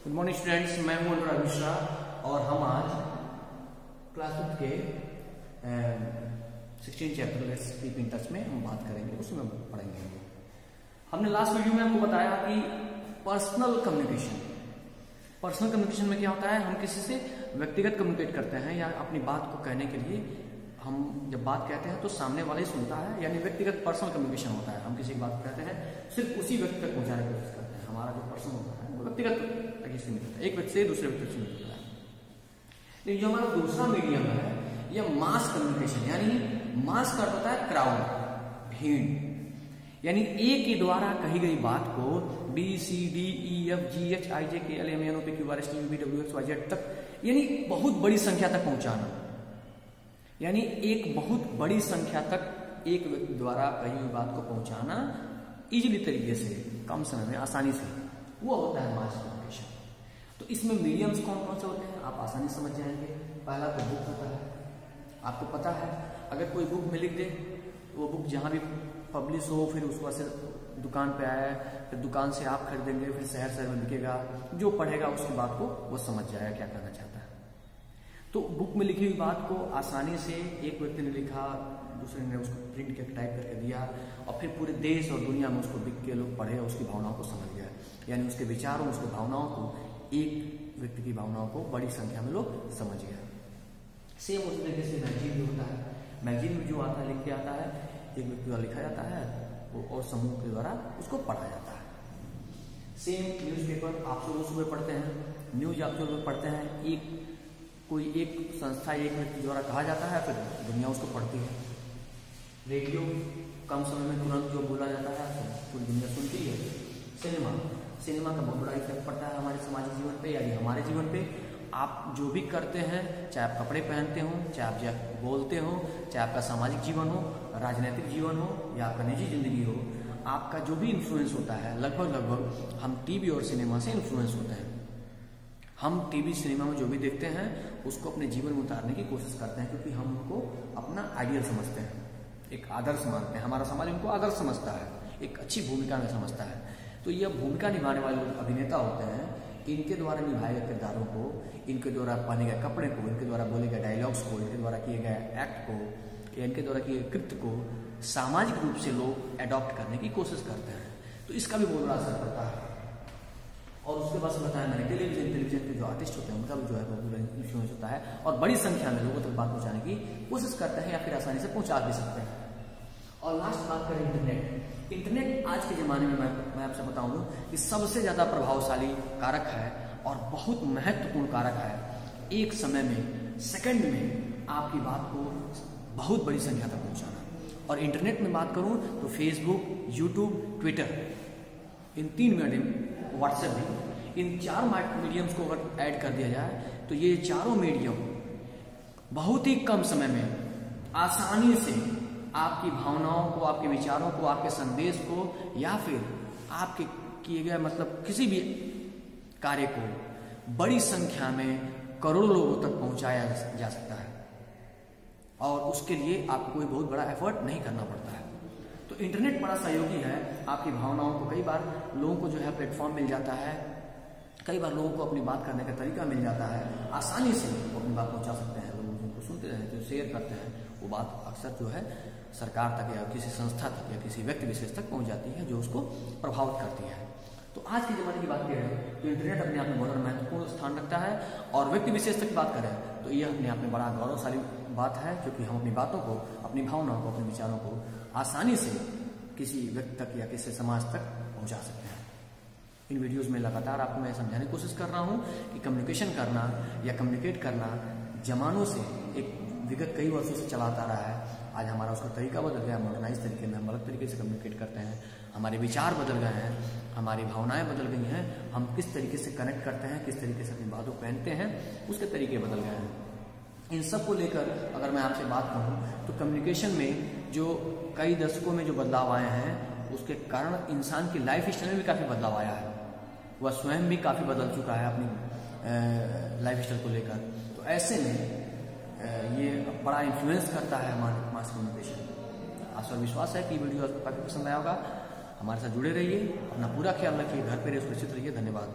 Good morning students, मैं हूं अनुराग मिश्रा और हम आज क्लास 5 के 16 chapter let's keep in touch में हम बात करेंगे, उसमें पढ़ेंगे। हमने लास्ट वीडियो में आपको बताया कि पर्सनल कम्युनिकेशन में क्या होता है, हम किसी से व्यक्तिगत कम्युनिकेट करते हैं या अपनी बात को कहने के लिए हम जब बात कहते हैं तो सामने वाला ही सुनता है, यानी व्यक्तिगत पर्सनल कम्युनिकेशन होता है। हम किसी की बात कहते हैं सिर्फ उसी व्यक्ति तक पहुंचाने की कोशिश करते हैं। हमारा जो पर्सन होता है वो व्यक्तिगत तक ही सीमित होता है, एक व्यक्ति से दूसरे व्यक्ति से सीमित होता है। लेकिन जो हमारा दूसरा मीडियम है यह मास कम्युनिकेशन, यानी मास का होता है क्राउड, भीड़, यानी ए के द्वारा कही गई बात को B C D E F G H I J K L M N O P Q R S T U V W X Y Z तक, यानी बहुत बड़ी संख्या तक पहुंचाना, यानी एक बहुत बड़ी संख्या तक एक व्यक्ति द्वारा कही हुई बात को पहुंचाना इजीली तरीके से, कम समय में, आसानी से, वो होता है मास कम्युनिकेशन। तो इसमें मीडियम्स कौन कौन से होते हैं आप आसानी समझ जाएंगे। पहला तो बुक होता है, आपको पता है अगर कोई बुक में लिख दे वो बुक जहां भी पब्लिश हो फिर उसको से दुकान पे आया, फिर दुकान से आप खरीदेंगे, फिर शहर शहर में बिकेगा, जो पढ़ेगा उसकी बात को वो समझ जाएगा क्या करना चाहता है। तो बुक में लिखी हुई बात को आसानी से एक व्यक्ति ने लिखा, दूसरे ने उसको प्रिंट करके टाइप करके दिया और फिर पूरे देश और दुनिया में उसको लिख के लोग पढ़े और उसकी भावनाओं को समझ गया, यानी उसके विचारों, उसकी भावनाओं को, एक व्यक्ति की भावनाओं को बड़ी संख्या में लोग समझ गया। सेम उस तरीके से मैगजीन भी होता है, मैगजीन में जो आता है लिख के आता है, एक व्यक्ति द्वारा लिखा जाता है वो और समूह के द्वारा उसको पढ़ा जाता है। सेम न्यूज़पेपर आप सुबह पढ़ते हैं, न्यूज आप सुबह पढ़ते हैं, कोई एक संस्था एक व्यक्ति द्वारा कहा जाता है, फिर दुनिया उसको पढ़ती है। रेडियो कम समय में तुरंत जो बोला जाता है पूरी दुनिया सुनती है। सिनेमा का बहुत बड़ा इफेक्ट पड़ता है हमारे सामाजिक जीवन पे, यानी हमारे जीवन पे। आप जो भी करते हैं, चाहे आप कपड़े पहनते हो, चाहे आप बोलते हो, चाहे आपका सामाजिक जीवन हो, राजनीतिक जीवन हो या आपका निजी जिंदगी हो, आपका जो भी इन्फ्लुएंस होता है लगभग हम टीवी और सिनेमा से इन्फ्लुएंस होते हैं। हम टीवी सिनेमा में जो भी देखते हैं उसको अपने जीवन में उतारने की कोशिश करते हैं, क्योंकि हम उनको अपना आइडियल समझते हैं, एक आदर्श मानते हैं। हमारा समाज उनको आदर्श समझता है, एक अच्छी भूमिका में समझता है। तो यह भूमिका निभाने वाले लोग अभिनेता होते हैं, इनके द्वारा निभाए गए किरदारों को, इनके द्वारा पहने गए कपड़े को, इनके द्वारा बोले गए डायलॉग्स को, इनके द्वारा किए गए एक्ट को या इनके द्वारा किए गए कृत्य को सामाजिक रूप से लोग एडॉप्ट करने की कोशिश करते हैं। तो इसका भी बहुत बड़ा असर पड़ता है। और उसके बाद बताया मैंने टेलीविजन के जो आर्टिस्ट होते हैं उनका भी जो है बहुत इन्फ्लुएंस होता है और बड़ी संख्या में लोगों तक बात पहुंचाने की कोशिश करते हैं या फिर आसानी से पहुंचा भी सकते हैं। और लास्ट बात करें इंटरनेट आज के जमाने में मैं आपसे बताऊं कि सबसे ज्यादा प्रभावशाली कारक है और बहुत महत्वपूर्ण कारक है। एक समय में, सेकंड में आपकी बात को बहुत बड़ी संख्या तक पहुंचाना। और इंटरनेट में बात करूं तो फेसबुक, यूट्यूब, ट्विटर, इन 3 मीडियम, व्हाट्सएप भी, इन 4 मीडियम्स को अगर ऐड कर दिया जाए तो ये चारों मीडियम बहुत ही कम समय में आसानी से आपकी भावनाओं को, आपके विचारों को, आपके संदेश को या फिर आपके किए गए मतलब किसी भी कार्य को बड़ी संख्या में करोड़ों लोगों तक पहुंचाया जा सकता है और उसके लिए आपको कोई बहुत बड़ा एफर्ट नहीं करना पड़ता है। तो इंटरनेट बड़ा सहयोगी है आपकी भावनाओं को। कई बार लोगों को जो है प्लेटफॉर्म मिल जाता है, कई बार लोगों को अपनी बात करने का तरीका मिल जाता है, आसानी से वो अपनी बात पहुंचा सकते हैं। लोग जिनको सुनते हैं, जो शेयर करते हैं, वो बात अक्सर जो है सरकार तक या किसी संस्था तक या किसी व्यक्ति विशेष तक पहुंच जाती है, जो उसको प्रभावित करती है। तो आज के जमाने की बात करें तो इंटरनेट अपने आप में बहुत महत्वपूर्ण स्थान रखता है और व्यक्ति विशेष तक बात करें तो यह अपने आप में बड़ा गौरवशाली बात है, क्योंकि हम अपनी बातों को, अपनी भावनाओं को, अपने विचारों को आसानी से किसी व्यक्ति तक या किसी समाज तक पहुंचा सकते हैं। इन वीडियोस में लगातार आपको मैं समझाने की कोशिश कर रहा हूं कि कम्युनिकेशन करना या कम्युनिकेट करना जमानों से, एक विगत कई वर्षों से चलाता रहा है। आज हमारा उसका तरीका बदल गया, मॉडर्नाइज तरीके में हम अलग तरीके से कम्युनिकेट करते हैं, हमारे विचार बदल गए हैं, हमारी भावनाएं बदल गई हैं, हम किस तरीके से कनेक्ट करते हैं, किस तरीके से अपनी बातों को पहनते हैं, उसके तरीके बदल गए हैं। इन सब को लेकर अगर मैं आपसे बात करूं तो कम्युनिकेशन में जो कई दशकों में जो बदलाव आए हैं उसके कारण इंसान की लाइफ स्टाइल में भी काफी बदलाव आया है। वह स्वयं भी काफी बदल चुका है अपनी लाइफ स्टाइल को लेकर। तो ऐसे में ये बड़ा इन्फ्लुएंस करता है हमारे मास कम्युनिकेशन। आशा विश्वास है कि वीडियो आपको काफी पसंद आया होगा। हमारे साथ जुड़े रहिए, अपना पूरा ख्याल रखिए, घर पे सुरक्षित रहिए। धन्यवाद।